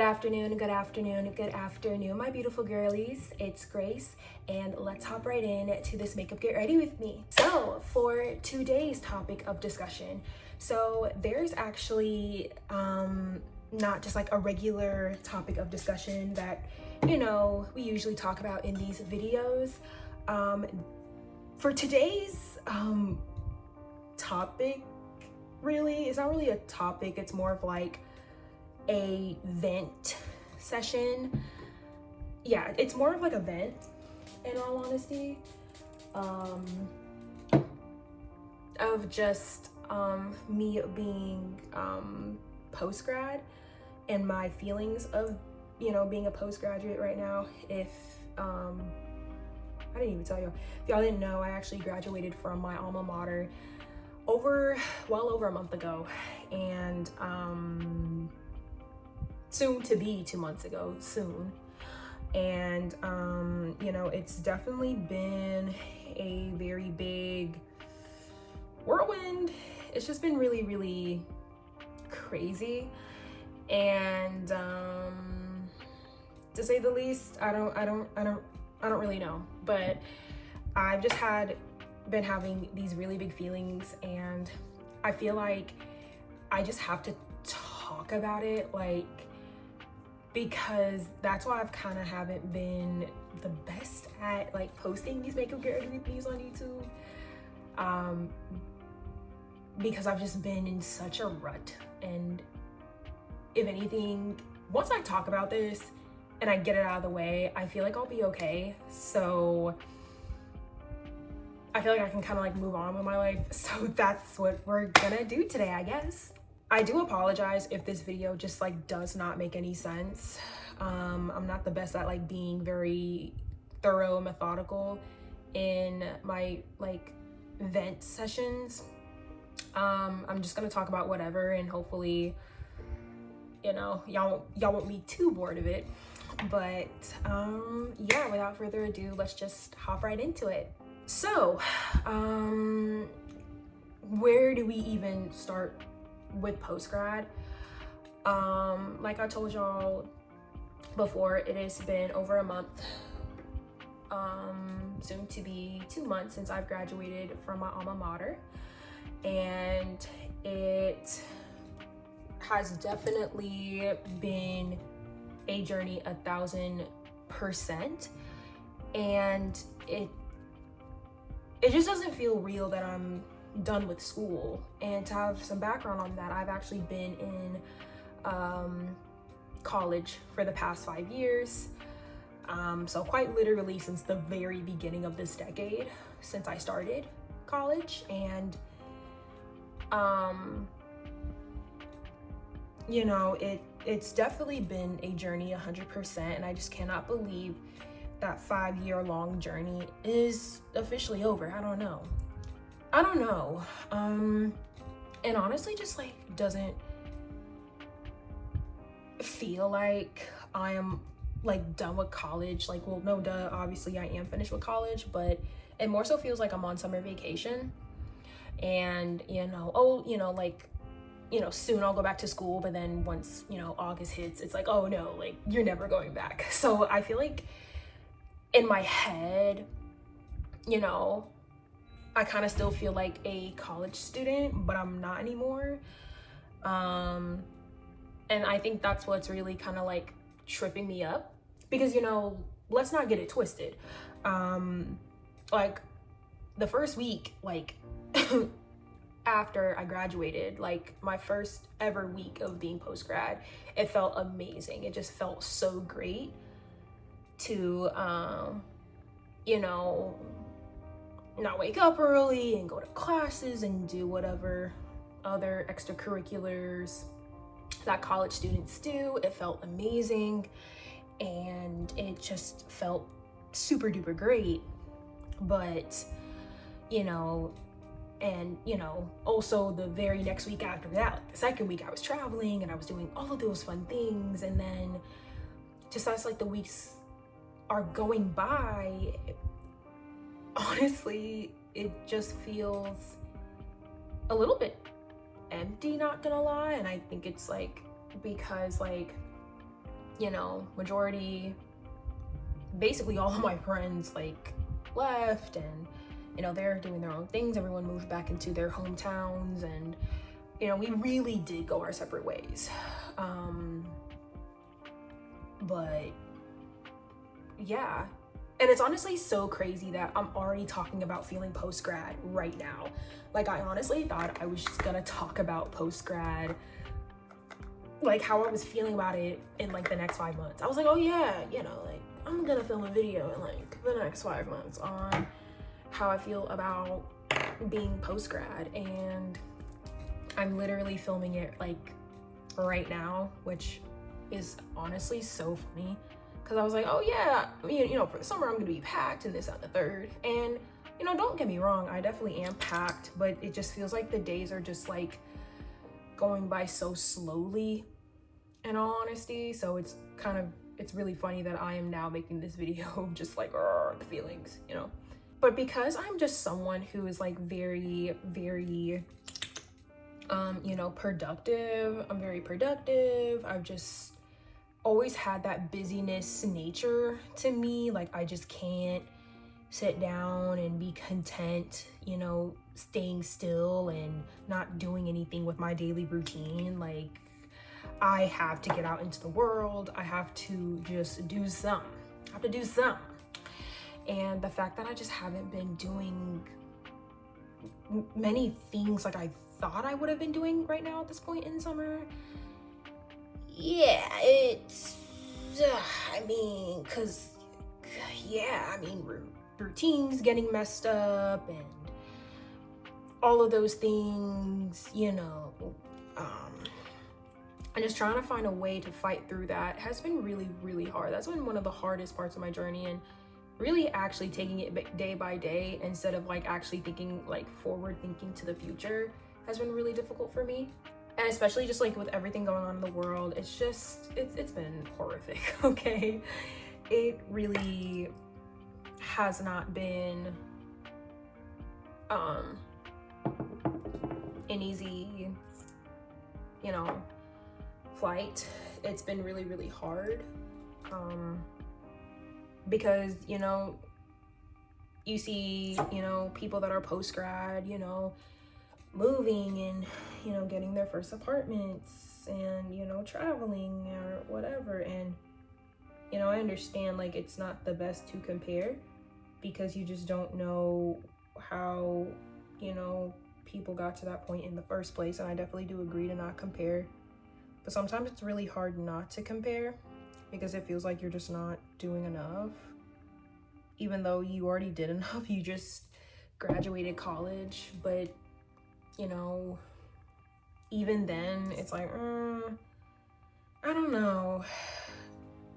Good afternoon, good afternoon, good afternoon, my beautiful girlies. It's Grace, and let's hop right in to this makeup get ready with me. So for today's topic of discussion, there's actually not just like a regular topic of discussion that, you know, we usually talk about in these videos. For today's topic, really, it's not really a topic, it's more of like a vent session. Yeah, it's more of like a vent, in all honesty, of just me being post-grad and my feelings of, you know, being a postgraduate right now. If I didn't even tell you, if y'all didn't know, I actually graduated from my alma mater well over a month ago, and soon to be 2 months ago, soon. And you know, it's definitely been a very big whirlwind. It's just been really, really crazy, and to say the least, I don't really know, but I've just been having these really big feelings, and I feel like I just have to talk about it, like, because that's why I've kind of haven't been the best at like posting these makeup get ready with me's on YouTube, because I've just been in such a rut. And if anything, once I talk about this and I get it out of the way, I feel like I'll be okay. So I feel like I can kind of like move on with my life. So that's what we're gonna do today, I guess. I do apologize if this video just like does not make any sense. I'm not the best at like being very thorough and methodical in my like vent sessions. I'm just gonna talk about whatever, and hopefully, you know, y'all won't be too bored of it. But yeah, without further ado, let's just hop right into it. So where do we even start with postgrad? Like I told y'all before, it has been over a month, soon to be 2 months since I've graduated from my alma mater, and it has definitely been a journey 1000%, and it just doesn't feel real that I'm done with school. And to have some background on that, I've actually been in college for the past 5 years, so quite literally since the very beginning of this decade, since I started college. And you know, it's definitely been a journey 100%, and I just cannot believe that 5-year-long journey is officially over. I don't know. And honestly, just like doesn't feel like I am like done with college. Like, well, no, duh, obviously I am finished with college, but it more so feels like I'm on summer vacation. And, you know, oh, you know, like, you know, soon I'll go back to school, but then once, you know, August hits, it's like, oh no, like you're never going back. So I feel like in my head, you know, I kind of still feel like a college student, but I'm not anymore. And I think that's what's really kind of like tripping me up, because, you know, let's not get it twisted. Like the first week, like after I graduated, like my first ever week of being post-grad, it felt amazing. It just felt so great to, you know, not wake up early and go to classes and do whatever other extracurriculars that college students do. It felt amazing, and it just felt super duper great. But, you know, and, you know, also the very next week after that, like the second week, I was traveling and I was doing all of those fun things. And then just as like the weeks are going by, honestly, it just feels a little bit empty, not gonna lie. And I think it's like because like basically all of my friends like left, and they're doing their own things. Everyone moved back into their hometowns, and we really did go our separate ways. But yeah, and it's honestly so crazy that I'm already talking about feeling post-grad right now. Like, I honestly thought I was just gonna talk about post-grad, like how I was feeling about it in like the next 5 months. I was like, oh yeah, like I'm gonna film a video in like the next 5 months on how I feel about being post-grad, and I'm literally filming it like right now, which is honestly so funny, because I was like, oh yeah, for the summer I'm gonna be packed and this, that, and the third. And don't get me wrong, I definitely am packed, but it just feels like the days are just like going by so slowly, in all honesty. So it's really funny that I am now making this video just like the feelings, but because I'm just someone who is like very, very productive. I'm very productive. I've just always had that busyness nature to me. Like, I just can't sit down and be content, staying still and not doing anything with my daily routine. Like, I have to get out into the world. I have to just do some. And the fact that I just haven't been doing many things like I thought I would have been doing right now at this point in summer, yeah, it's routines getting messed up and all of those things, and just trying to find a way to fight through that has been really, really hard. That's been one of the hardest parts of my journey, and really actually taking it day by day instead of like actually thinking like forward thinking to the future has been really difficult for me. And especially just like with everything going on in the world, it's been horrific. Okay, it really has not been an easy flight. It's been really, really hard, because you see people that are post-grad moving and getting their first apartments and traveling or whatever. And I understand like it's not the best to compare, because you just don't know how people got to that point in the first place. And I definitely do agree to not compare, but sometimes it's really hard not to compare, because it feels like you're just not doing enough, even though you already did enough. You just graduated college, but even then it's like, I don't know.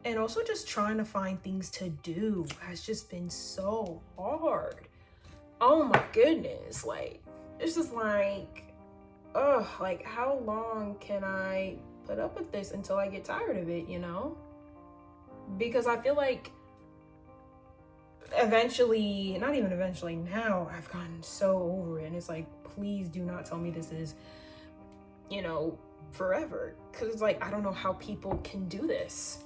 And also just trying to find things to do has just been so hard. Oh my goodness. Like, it's just like, like how long can I put up with this until I get tired of it, Because I feel like eventually, not even eventually, now I've gotten so over it, and it's like, please do not tell me this is forever, because it's like, I don't know how people can do this.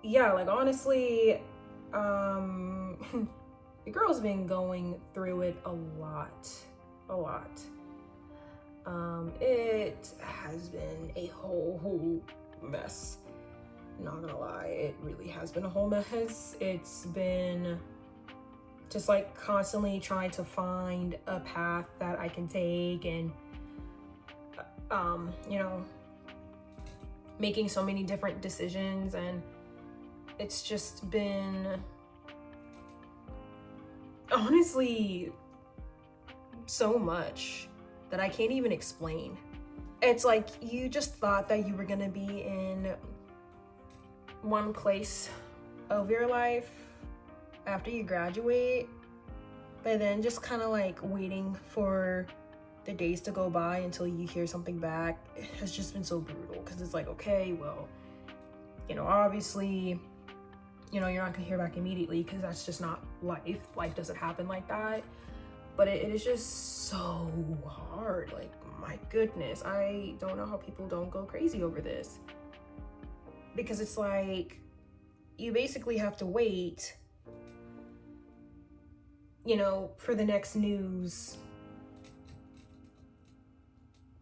Yeah, like honestly, the girl's been going through it a lot. It has been a whole mess. Not gonna lie, it really has been a whole mess. It's been just like constantly trying to find a path that I can take, and making so many different decisions, and it's just been honestly so much that I can't even explain. It's like you just thought that you were gonna be in one place of your life after you graduate, but then just kind of like waiting for the days to go by until you hear something back. It has just been so brutal, because it's like, okay, well, obviously, you're not gonna hear back immediately, because that's just not life. Life doesn't happen like that. But it is just so hard. Like, my goodness, I don't know how people don't go crazy over this. because it's like, you basically have to wait, you know, for the next news,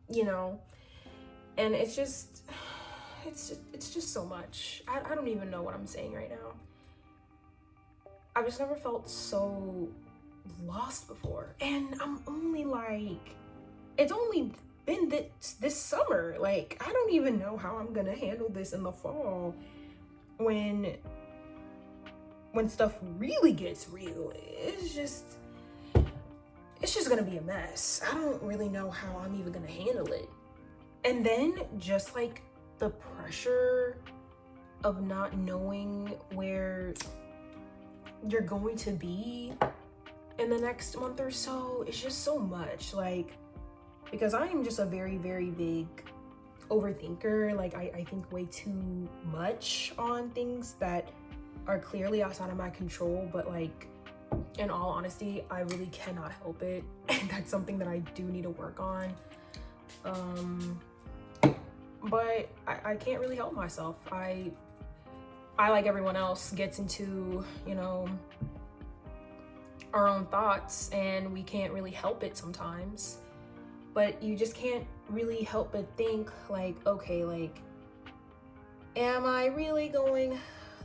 you know, and it's just so much. I don't even know what I'm saying right now. I've just never felt so lost before. And I'm only like, it's only been this summer. Like, I don't even know how I'm gonna handle this in the fall when stuff really gets real. It's just gonna be a mess. I don't really know how I'm even gonna handle it. And then just like the pressure of not knowing where you're going to be in the next month or so, it's just so much. Like, because I am just a very, very big overthinker. Like, I think way too much on things that are clearly outside of my control, but like, in all honesty, I really cannot help it. And that's something that I do need to work on. But I can't really help myself. I like everyone else gets into, you know, our own thoughts, and we can't really help it sometimes. But you just can't really help but think like, okay, like, am I really going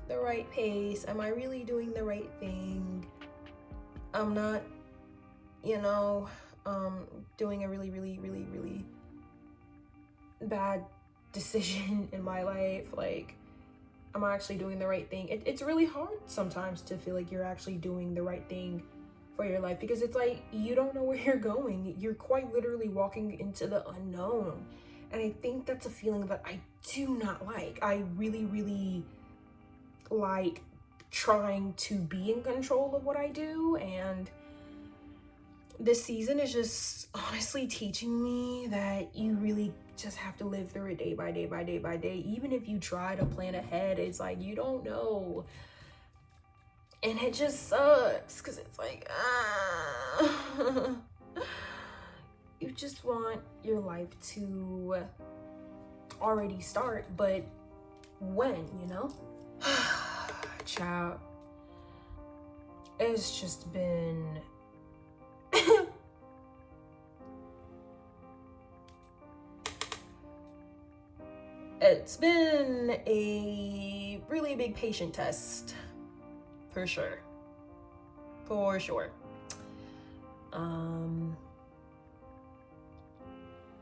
the right pace? Am I really doing the right thing? I'm not, you know, doing a really, really, really, really bad decision in my life. Like, am I actually doing the right thing? It's really hard sometimes to feel like you're actually doing the right thing for your life, because it's like, you don't know where you're going. You're quite literally walking into the unknown. And I think that's a feeling that I do not like. I really, really like trying to be in control of what I do, and this season is just honestly teaching me that you really just have to live through it day by day by day by day. Even if you try to plan ahead, it's like, you don't know, and it just sucks, because it's like, you just want your life to already start, but when, you know? Child, it's just been it's been a really big patient test, for sure.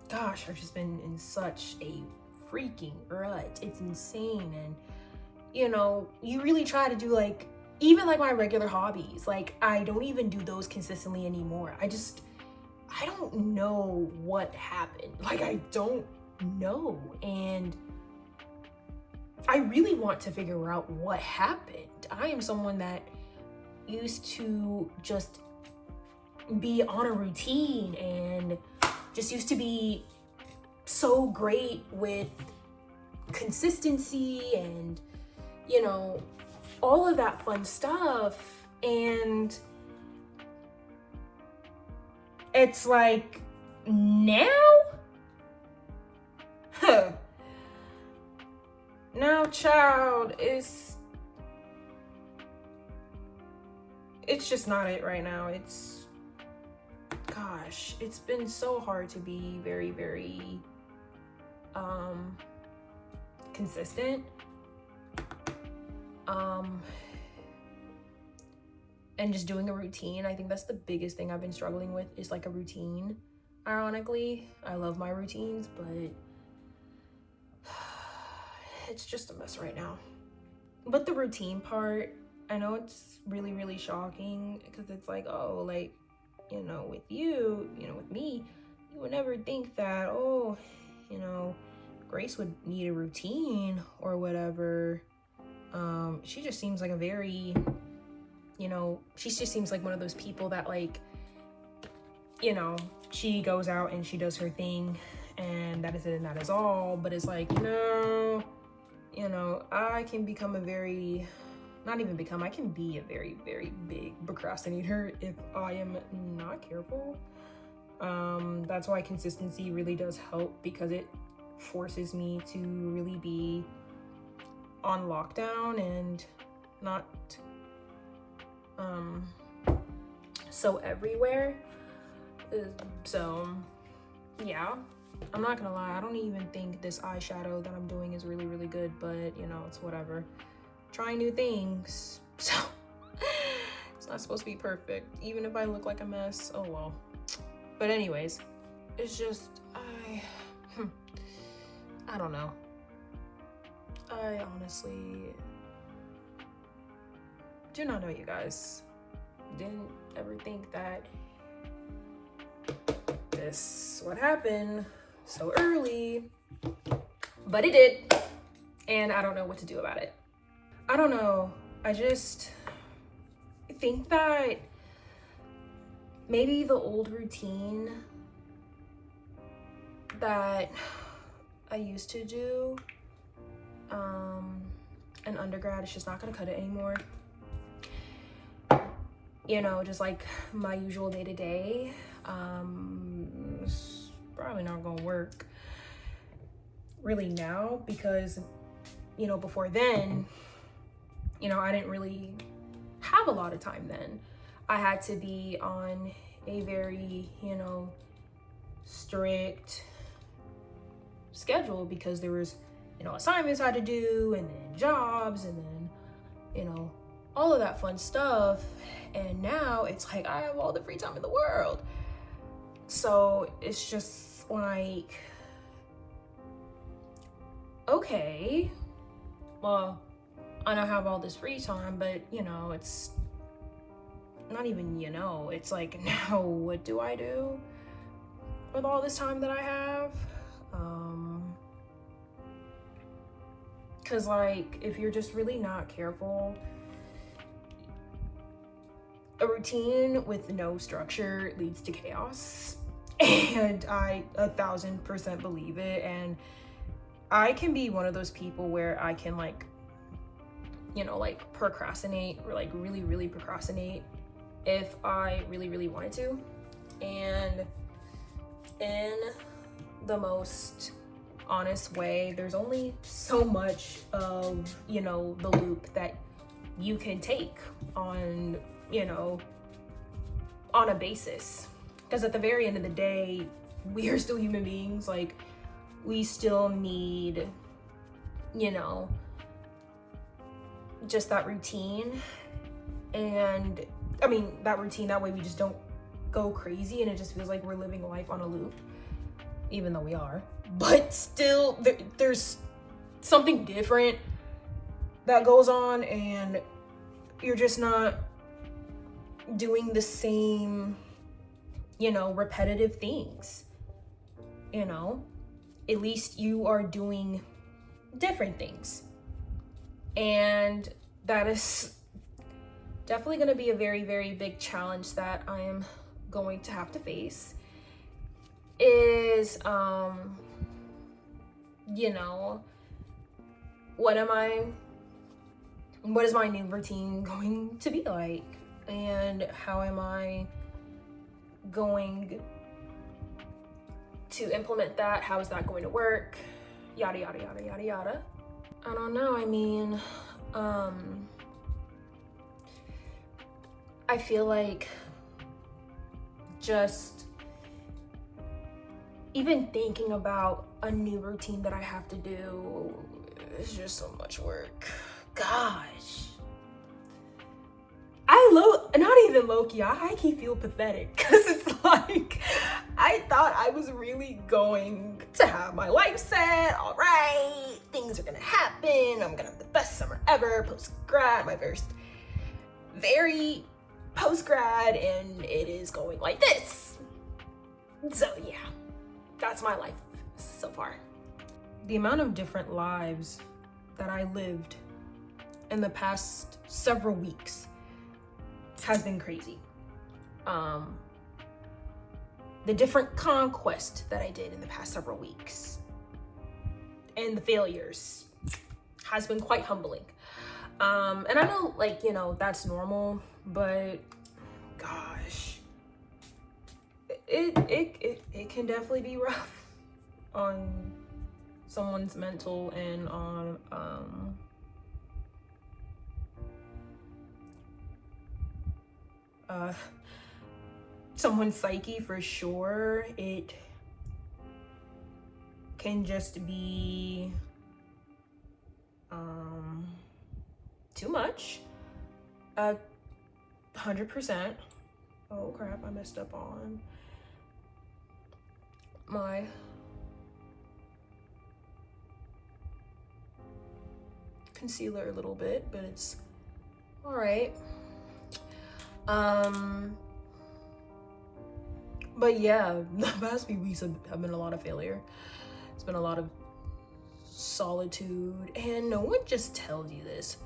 Gosh, I've just been in such a freaking rut. It's insane. And you know, you really try to do like, even like my regular hobbies, like I don't even do those consistently anymore. I don't know what happened. Like, I don't know. And I really want to figure out what happened. I am someone that used to just be on a routine and just used to be so great with consistency and, you know, all of that fun stuff. And it's like, now? Now, child, it's just not it right now. Gosh, it's been so hard to be very, very consistent. And just doing a routine. I think that's the biggest thing I've been struggling with, is like a routine. Ironically, I love my routines, but it's just a mess right now. But the routine part, I know it's really, really shocking, because it's like, oh, like, you know, with you, you know, with me, you would never think that, oh, you know, Grace would need a routine or whatever. She just seems like a very, you know, she just seems like one of those people that, like, you know, she goes out and she does her thing and that is it and that is all. But it's like, no, you know, I can become a very, not even become, I can be a very, very big procrastinator if I am not careful. That's why consistency really does help, because it forces me to really be on lockdown and not so everywhere. So yeah, I'm not gonna lie, I don't even think this eyeshadow that I'm doing is really, really good, but you know, it's whatever. Trying new things, so it's not supposed to be perfect. Even if I look like a mess, oh well. But anyways, it's just, I don't know. I honestly do not know, you guys. Didn't ever think that this would happen so early, but it did, and I don't know what to do about it. I don't know. I just think that maybe the old routine that I used to do in undergrad is just not gonna cut it anymore. You know, just like my usual day-to-day, it's probably not gonna work really now, because you know, before then, you know, I didn't really have a lot of time then. I had to be on a very, you know, strict schedule because there was, you know, assignments I had to do, and then jobs, and then, you know, all of that fun stuff. And now it's like I have all the free time in the world. So it's just like, okay, well, I don't have all this free time, but you know, it's not even, you know, it's like, now what do I do with all this time that I have? Because like, if you're just really not careful, a routine with no structure leads to chaos. And I 1000% believe it. And I can be one of those people where I can, like, you know, like procrastinate, or like really, really procrastinate if I really, really wanted to. And in the most honest way, there's only so much of, you know, the loop that you can take on, you know, on a basis. Because at the very end of the day, we are still human beings. Like, we still need, you know, just that routine. And I mean, that routine, that way we just don't go crazy and it just feels like we're living life on a loop, even though we are. But still, there's something different that goes on, and you're just not doing the same, you know, repetitive things. You know, at least you are doing different things. And that is definitely going to be a very, very big challenge that I am going to have to face. Is you know, what is my new routine going to be like, and how am I going to implement that? How is that going to work? Yada yada yada yada yada. I don't know. I mean, I feel like just even thinking about a new routine that I have to do is just so much work. Gosh. Not even low-key, I high-key feel pathetic, because it's like, I thought I was really going to have my life set, all right, things are gonna happen, I'm gonna have the best summer ever, post-grad, my first very post-grad, and it is going like this. So yeah, that's my life so far. The amount of different lives that I lived in the past several weeks has been crazy. The different conquests that I did in the past several weeks, and the failures, has been quite humbling. And I know, like, you know, that's normal, but gosh, it can definitely be rough on someone's mental and on someone's psyche for sure. It can just be too much. 100%. Oh crap, I messed up on my concealer a little bit, but it's all right. But yeah, the past few weeks have been a lot of failure. It's been a lot of solitude, and no one just tells you this,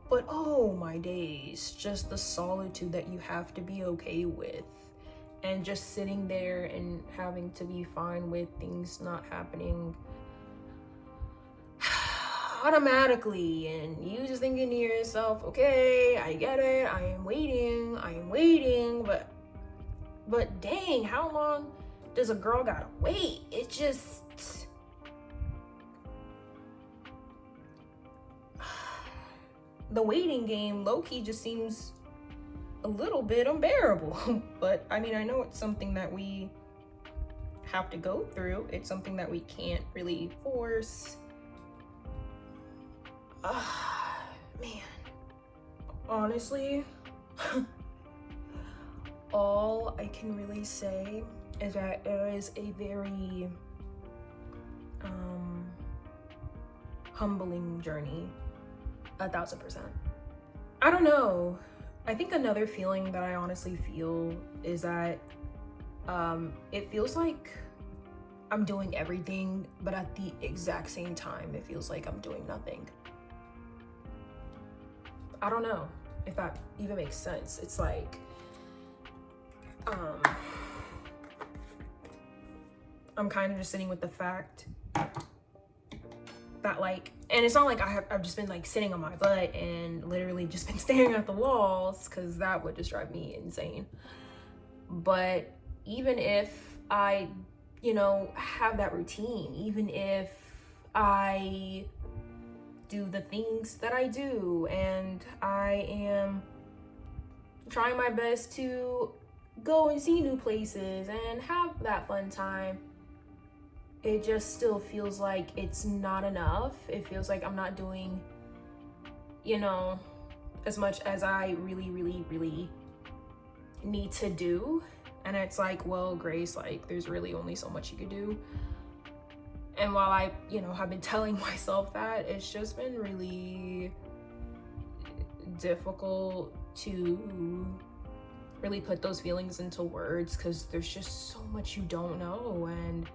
but oh my days, just the solitude that you have to be okay with, and just sitting there and having to be fine with things not happening automatically, and you just thinking to yourself, okay, I get it, I am waiting, but dang, how long does a girl gotta wait? It just, the waiting game low-key just seems a little bit unbearable. But I mean, I know it's something that we have to go through. It's something that we can't really force. Man, honestly, all I can really say is that it is a very humbling journey, 1000%. I don't know. I think another feeling that I honestly feel is that it feels like I'm doing everything, but at the exact same time, it feels like I'm doing nothing. I don't know if that even makes sense. It's like, I'm kind of just sitting with the fact that, like, and it's not like I've just been like sitting on my butt and literally just been staring at the walls, because that would just drive me insane. But even if I, have that routine, even if I do the things that I do, and I am trying my best to go and see new places and have that fun time, it just still feels like it's not enough. It feels like I'm not doing, as much as I really, really, really need to do. And it's like, well, Grace, like, there's really only so much you could do. And while I, have been telling myself that, it's just been really difficult to really put those feelings into words, because there's just so much you don't know. And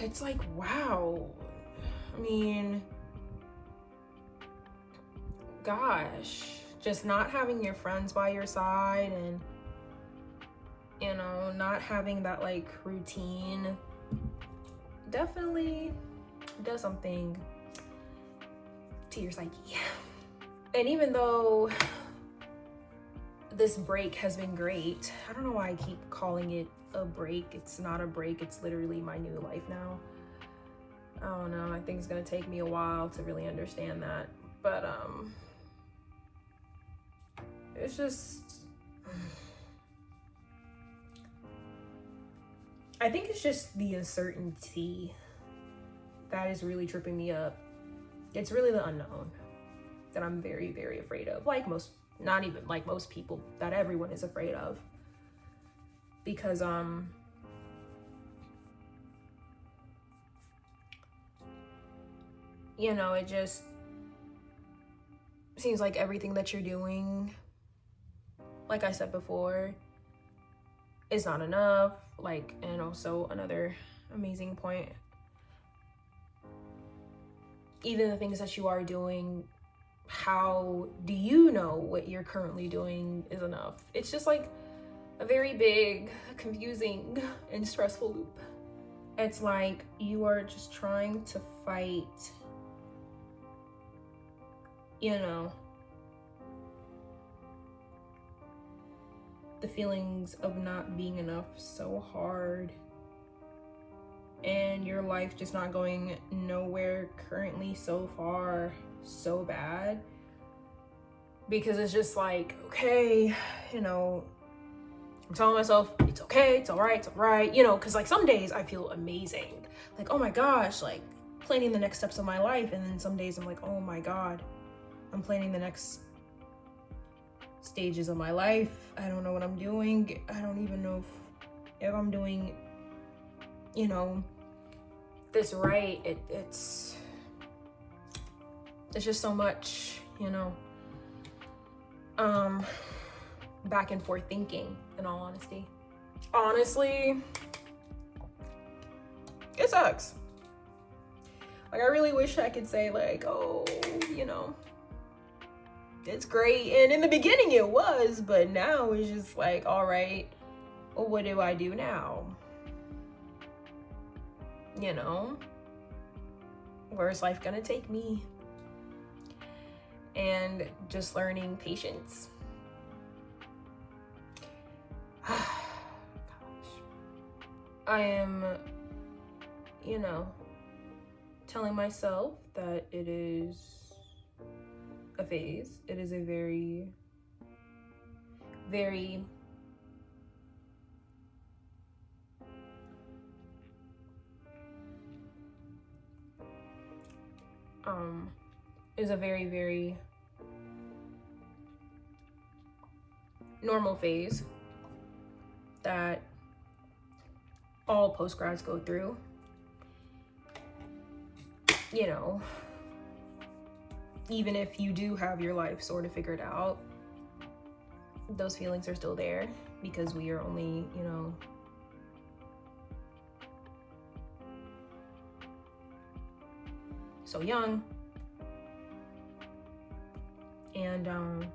it's like, wow, I mean, gosh, just not having your friends by your side, and not having that like routine definitely does something to your psyche. And even though this break has been great, I don't know why I keep calling it a break. It's not a break, it's literally my new life now. I don't know, I think it's gonna take me a while to really understand that, but it's just, I think it's just the uncertainty that is really tripping me up. It's really the unknown that I'm very, very afraid of. Like most, not even like most people, that everyone is afraid of. Because it just seems like everything that you're doing, like I said before, is not enough. Like, and also another amazing point, even the things that you are doing, how do you know what you're currently doing is enough? It's just like a very big, confusing, and stressful loop. It's like you are just trying to fight, the feelings of not being enough so hard, and your life just not going nowhere currently so far so bad. because it's just like, okay, you know, I'm telling myself it's okay, it's all right, you know, because like some days I feel amazing, like, oh my gosh, like planning the next steps of my life, and then some days I'm like, oh my god, I'm planning the next stages of my life. I don't know what I'm doing. I don't even know if I'm doing, you know, this right. It's just so much, you know, back and forth thinking, in all honesty. Honestly, it sucks. Like, I really wish I could say like, oh, you know, it's great. And in the beginning it was, but now it's just like, all right, well, what do I do now? You know, where's life gonna take me? And just learning patience. Gosh. I am, you know, telling myself that it is a phase. It is a very, very is a very, very normal phase that all postgrads go through. You know, even if you do have your life sort of figured out, those feelings are still there because we are only, you know, so young. And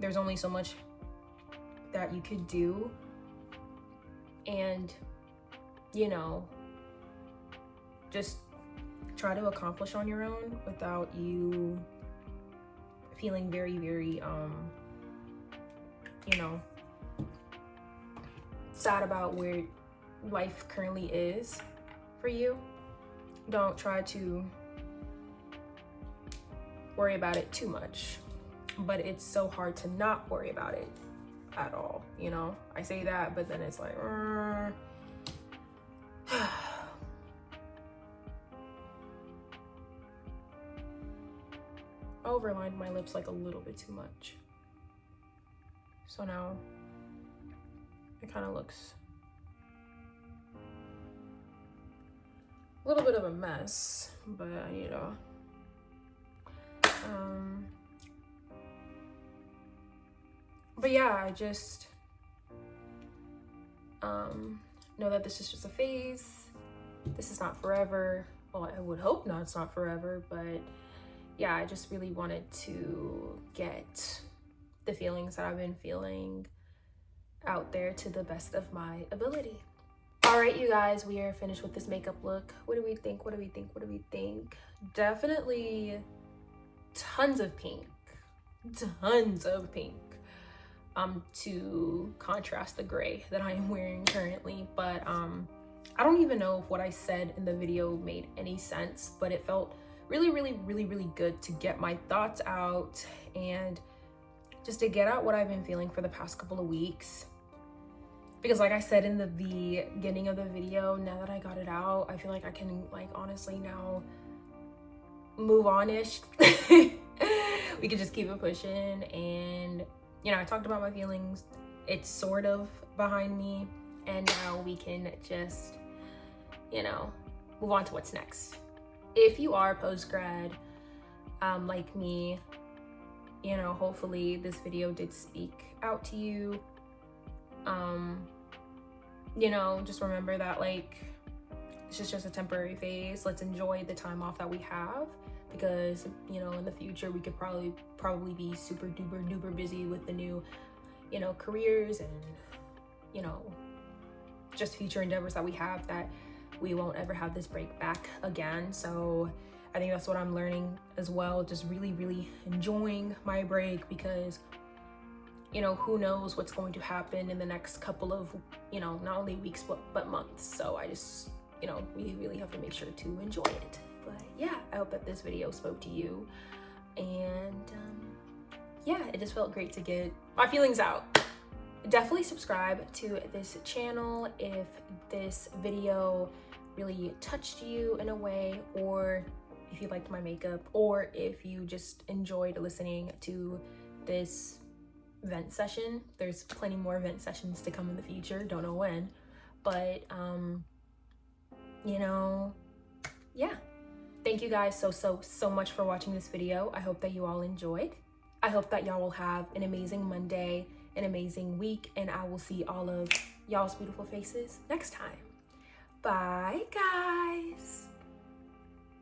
there's only so much that you could do, and, you know, just try to accomplish on your own without you feeling very, very, you know, sad about where life currently is for you. Don't try to worry about it too much, but it's so hard to not worry about it at all, you know? I say that, but then it's like, I overlined my lips like a little bit too much. So now it kind of looks a little bit of a mess, but you know, but yeah, I just know that this is just a phase. This is not forever. Well, I would hope not, it's not forever, but yeah, I just really wanted to get the feelings that I've been feeling out there to the best of my ability. All right, you guys, we are finished with this makeup look. What do we think? What do we think? What do we think? Definitely tons of pink, to contrast the gray that I am wearing currently. But I don't even know if what I said in the video made any sense, but it felt really, really, really, really good to get my thoughts out and just to get out what I've been feeling for the past couple of weeks. Because like I said in the beginning of the video, now that I got it out, I feel like I can, like, honestly now move on-ish. We can just keep it pushing. And, you know, I talked about my feelings. It's sort of behind me. And now we can just, you know, move on to what's next. If you are post-grad, like me, you know, hopefully this video did speak out to you. You know, just remember that, like, this is just a temporary phase. Let's enjoy the time off that we have, because, you know, in the future we could probably be super duper busy with the new, you know, careers and, you know, just future endeavors that we have, that we won't ever have this break back again. So I think that's what I'm learning as well, just really, really enjoying my break, because, you know, who knows what's going to happen in the next couple of, you know, not only weeks but months. So I just, you know, we really have to make sure to enjoy it. But yeah, I hope that this video spoke to you. And yeah, it just felt great to get my feelings out. Definitely subscribe to this channel if this video really touched you in a way, or if you liked my makeup, or if you just enjoyed listening to this vent session. There's plenty more vent sessions to come in the future, don't know when, but you know, yeah. Thank you guys so much for watching this video. I hope that you all enjoyed. I hope that y'all will have an amazing Monday, an amazing week, and I will see all of y'all's beautiful faces next time. Bye, guys.